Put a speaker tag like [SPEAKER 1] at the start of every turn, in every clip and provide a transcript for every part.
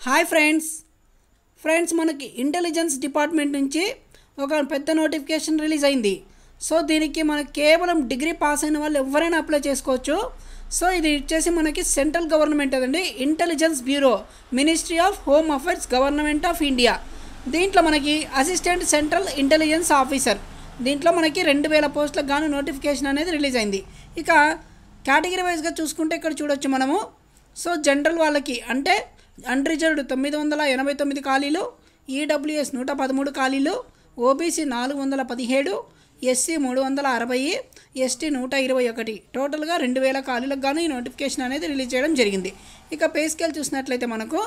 [SPEAKER 1] Hi friends మనకి intelligence department నుంచి ఒక పెద్ద నోటిఫికేషన్ రిలీజ్ అయింది. సో దీనికి మనకి కేవలం డిగ్రీ పాస్ అయిన వాళ్ళు ఎవరైనా అప్లై చేసుకోవచ్చు. సో ఇది వచ్చేసి మనకి సెంట్రల్ గవర్నమెంట్ అదండి, intelligence bureau, ministry of home affairs, government of India. దీంట్లో మనకి అసిస్టెంట్ సెంట్రల్ ఇంటెలిజెన్స్ ఆఫీసర్, దీంట్లో మనకి 2000 పోస్టులకు గాను నోటిఫికేషన్ అనేది రిలీజ్ అయింది. ఇక కేటగిరీ వైజ్గా చూసుకుంటే ఇక్కడ చూడొచ్చు మనము. సో జనరల్ వాళ్ళకి అంటే అన్రిజర్వ్డ్ 989 ఖాళీలు, ఈడబ్ల్యూఎస్ 113 ఖాళీలు, ఓబీసీ 417, ఎస్సీ 360, ఎస్టీ 121, టోటల్గా 2000 ఖాళీలకు గాను ఈ నోటిఫికేషన్ అనేది రిలీజ్ చేయడం జరిగింది. ఇక పే స్కేల్ చూసినట్లయితే మనకు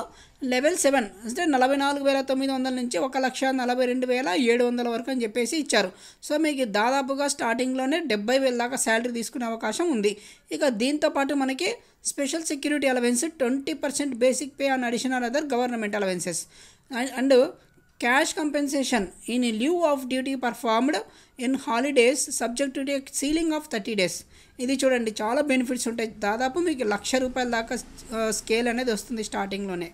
[SPEAKER 1] లెవెల్ 7 అంటే 44,900 నుంచి 1,42,700 వరకు అని చెప్పేసి ఇచ్చారు. సో మీకు దాదాపుగా స్టార్టింగ్లోనే 70,000 దాకా శాలరీ తీసుకునే అవకాశం ఉంది. ఇక దీంతోపాటు మనకి special security allowance, 20% basic pay and additional other government allowances and cash compensation in leave of duty performed in holidays subject to ceiling of 30 days. ఇది చూడండి, చాలా బెనిఫిట్స్ ఉంటాయి. దాదాపు మీకు ₹1,00,000 దాకా స్కేల్ అనేది వస్తుంది స్టార్టింగ్లోనే.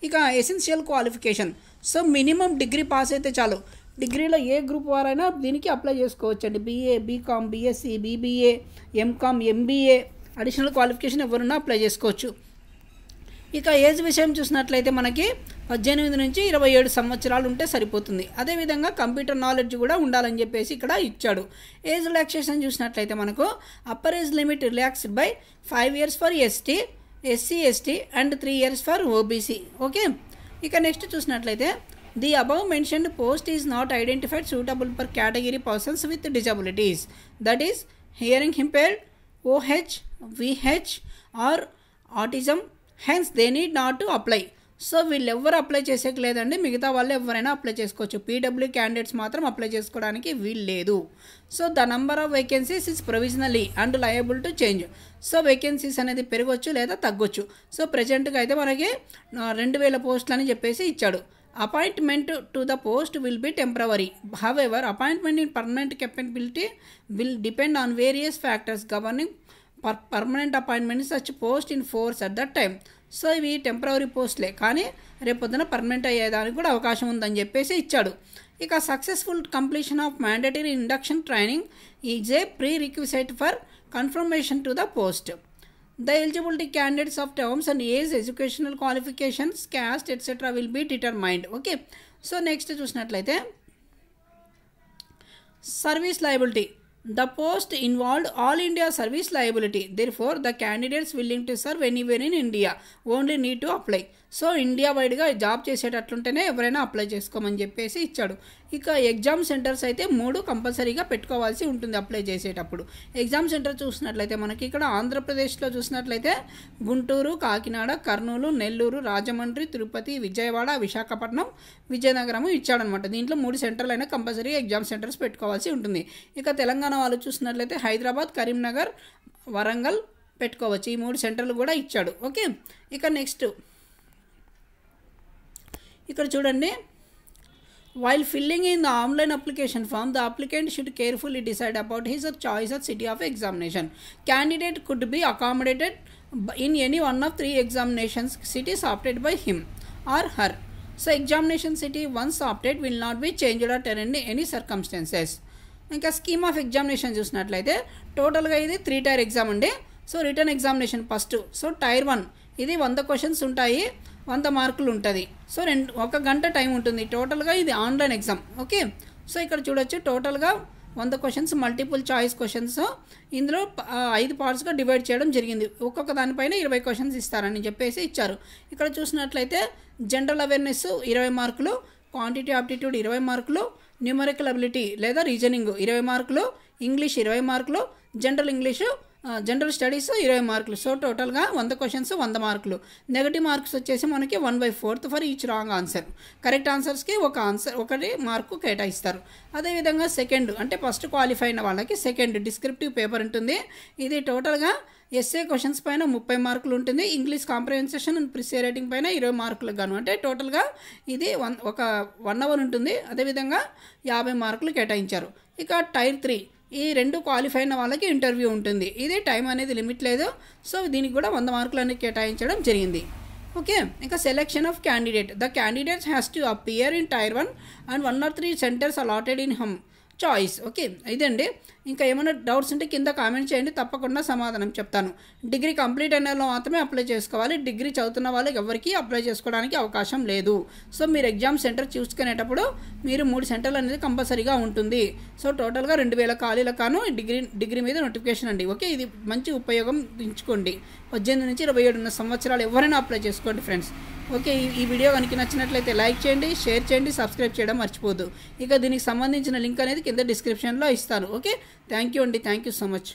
[SPEAKER 1] ఇక essential qualification, so minimum degree pass అయితే చాలు. డిగ్రీలో ఏ గ్రూప్ వారైనా దీనికి అప్లై చేసుకోవచ్చు అండి. BA, BCom, BSc, BBA, MCom, MBA, additional qualification ఎవరున్నా అప్లై చేసుకోవచ్చు. ఇక ఏజ్ విషయం చూసినట్లయితే మనకి 18 నుంచి 27 సంవత్సరాలు ఉంటే సరిపోతుంది. అదేవిధంగా కంప్యూటర్ నాలెడ్జ్ కూడా ఉండాలని చెప్పేసి ఇక్కడ ఇచ్చాడు. ఏజ్ రిలాక్సేషన్ చూసినట్లయితే మనకు upper age limit relaxed by 5 years for ST, SC, ST and 3 years for OBC. Okay, ఇక నెక్స్ట్ చూసినట్లయితే the above mentioned post is not identified suitable for category persons with disabilities, that is hearing impaired, OH, VH or autism, hence they need not to apply. So వీళ్ళు ఎవరు apply చేసేకి లేదండి, మిగతా వాళ్ళు ఎవరైనా apply చేసుకోవచ్చు. PW candidates మాత్రం apply చేసుకోవడానికి వీలు లేదు. So the number of vacancies is provisionally and liable to change. So vacancies అనేది పెరగవచ్చు లేదా తగ్గొచ్చు. సో ప్రజెంట్గా అయితే మనకి 2000 పోస్టులు అని చెప్పేసి ఇచ్చాడు. Appointment to the post will be temporary, however appointment in permanent capability will depend on various factors governing permanent appointment such post in force at that time. So ఇవి టెంపరవరీ పోస్ట్లే, కానీ రేపొద్దున పర్మనెంట్ అయ్యేదానికి కూడా అవకాశం ఉందని చెప్పేసి ఇచ్చాడు. ఇక successful completion of mandatory induction training is a pre requisite for confirmation to the post. The eligibility candidates of terms and age, educational qualifications, caste etc. will be determined. Okay, so next చూసినట్లయితే service liability. The post involved all India service liability. Therefore, the candidates willing to serve anywhere in India only need to apply. So India వైడ్గా job చేసేటట్లుంటేనే ఎవరైనా apply చేసుకోమని చెప్పేసి ఇచ్చాడు. ఇక exam centres అయితే 3 కంపల్సరీగా పెట్టుకోవాల్సి ఉంటుంది అప్లై చేసేటప్పుడు. ఎగ్జామ్ సెంటర్ చూసినట్లయితే మనకి ఇక్కడ ఆంధ్రప్రదేశ్లో చూసినట్లయితే గుంటూరు, కాకినాడ, కర్నూలు, నెల్లూరు, రాజమండ్రి, తిరుపతి, విజయవాడ, విశాఖపట్నం, విజయనగరం ఇచ్చాడనమాట. దీంట్లో 3 సెంటర్లు అయినా కంపల్సరీగా ఎగ్జామ్ సెంటర్స్ పెట్టుకోవాల్సి ఉంటుంది. ఇక తెలంగాణ వాళ్ళు చూసినట్లయితే హైదరాబాద్, కరీంనగర్, వరంగల్ పెట్టుకోవచ్చు. ఈ 3 సెంటర్లు కూడా ఇచ్చాడు. ఓకే, ఇక నెక్స్ట్ ఇక్కడ చూడండి, while filling in the online application form the applicant should carefully decide about his choice of city of examination. Candidate could be accommodated in any one of 3 examinations cities opted by him or her. So examination city once opted will not be changed at any circumstances. ఇంకా scheme of examination చూసినట్లయితే టోటల్గా ఇది 3 tier exam అండి. So written examination first. So tier 1 ఇది 100 questions ఉంటాయి, 100 మార్కులు ఉంటుంది. So 1 గంట టైం ఉంటుంది. టోటల్గా ఇది ఆన్లైన్ ఎగ్జామ్. ఓకే, సో ఇక్కడ చూడొచ్చు టోటల్గా 100 questions మల్టిపుల్ చాయిస్ క్వశ్చన్స్. ఇందులో 5 partsగా డివైడ్ చేయడం జరిగింది. ఒక్కొక్క దానిపైన 20 questions ఇస్తారని చెప్పేసి ఇచ్చారు. ఇక్కడ చూసినట్లయితే జనరల్ అవేర్నెస్ 20 మార్కులు, క్వాంటిటీ ఆప్టిట్యూడ్ 20 మార్కులు, న్యూమరికల్ అబిలిటీ లేదా రీజనింగ్ 20 మార్కులు, ఇంగ్లీష్ 20 మార్కులు, జనరల్ స్టడీస్ 20 మార్కులు. సో టోటల్గా 100 questions 100 మార్కులు. నెగటివ్ మార్క్స్ వచ్చేసి మనకి 1/4 for each wrong answer. Correct ఆన్సర్స్కి ఒకటి మార్కు కేటాయిస్తారు. అదేవిధంగా సెకండ్ అంటే ఫస్ట్ క్వాలిఫై అయిన వాళ్ళకి సెకండ్ డిస్క్రిప్టివ్ పేపర్ ఉంటుంది. ఇది టోటల్గా ఎస్ఏ క్వశ్చన్స్ పైన 30 మార్కులు ఉంటుంది. ఇంగ్లీష్ కాంప్రహెన్షన్ అండ్ ప్రిసే రైటింగ్ పైన 20 మార్కులకు గాను, అంటే టోటల్గా ఇది 1 hour ఉంటుంది. అదేవిధంగా 50 మార్కులు కేటాయించారు. ఇక టైర్ 3 ఈ 2 క్వాలిఫై అయిన వాళ్ళకి ఇంటర్వ్యూ ఉంటుంది. ఇది టైం అనేది లిమిట్ లేదు. సో దీనికి కూడా 100 మార్కులు అనేది కేటాయించడం జరిగింది. ఓకే, ఇంకా selection of candidate. The candidates has to appear in tier 1 and 1 or 3 centres allotted in them choice. Okay, ఇదండి. ఇంకా ఏమైనా డౌట్స్ ఉంటే కింద కామెంట్ చేయండి, తప్పకుండా సమాధానం చెప్తాను. డిగ్రీ కంప్లీట్ అయిన వాళ్ళు మాత్రమే అప్లై చేసుకోవాలి. డిగ్రీ చదువుతున్న వాళ్ళకి ఎవరికి అప్లై చేసుకోవడానికి అవకాశం లేదు. సో మీరు ఎగ్జామ్ సెంటర్ చూసుకునేటప్పుడు మీరు 3 సెంటర్లు అనేది కంపల్సరీగా ఉంటుంది. సో టోటల్గా 2000 ఖాళీలకు కాను డిగ్రీ మీద నోటిఫికేషన్ అండి. ఓకే, ఇది మంచి ఉపయోగం ఉంచుకోండి. 18 నుంచి 27 సంవత్సరాలు ఎవరైనా అప్లై చేసుకోండి ఫ్రెండ్స్. ఓకే, ఈ వీడియో కనుక నచ్చినట్లయితే లైక్ చేయండి, షేర్ చేయండి, సబ్స్క్రైబ్ చేయడం మర్చిపోద్దు. ఇక దీనికి సంబంధించిన లింక్ అనేది కింద డిస్క్రిప్షన్లో ఇస్తాను. ఓకే, థ్యాంక్ యూ అండి, థ్యాంక్ యూ సో మచ్.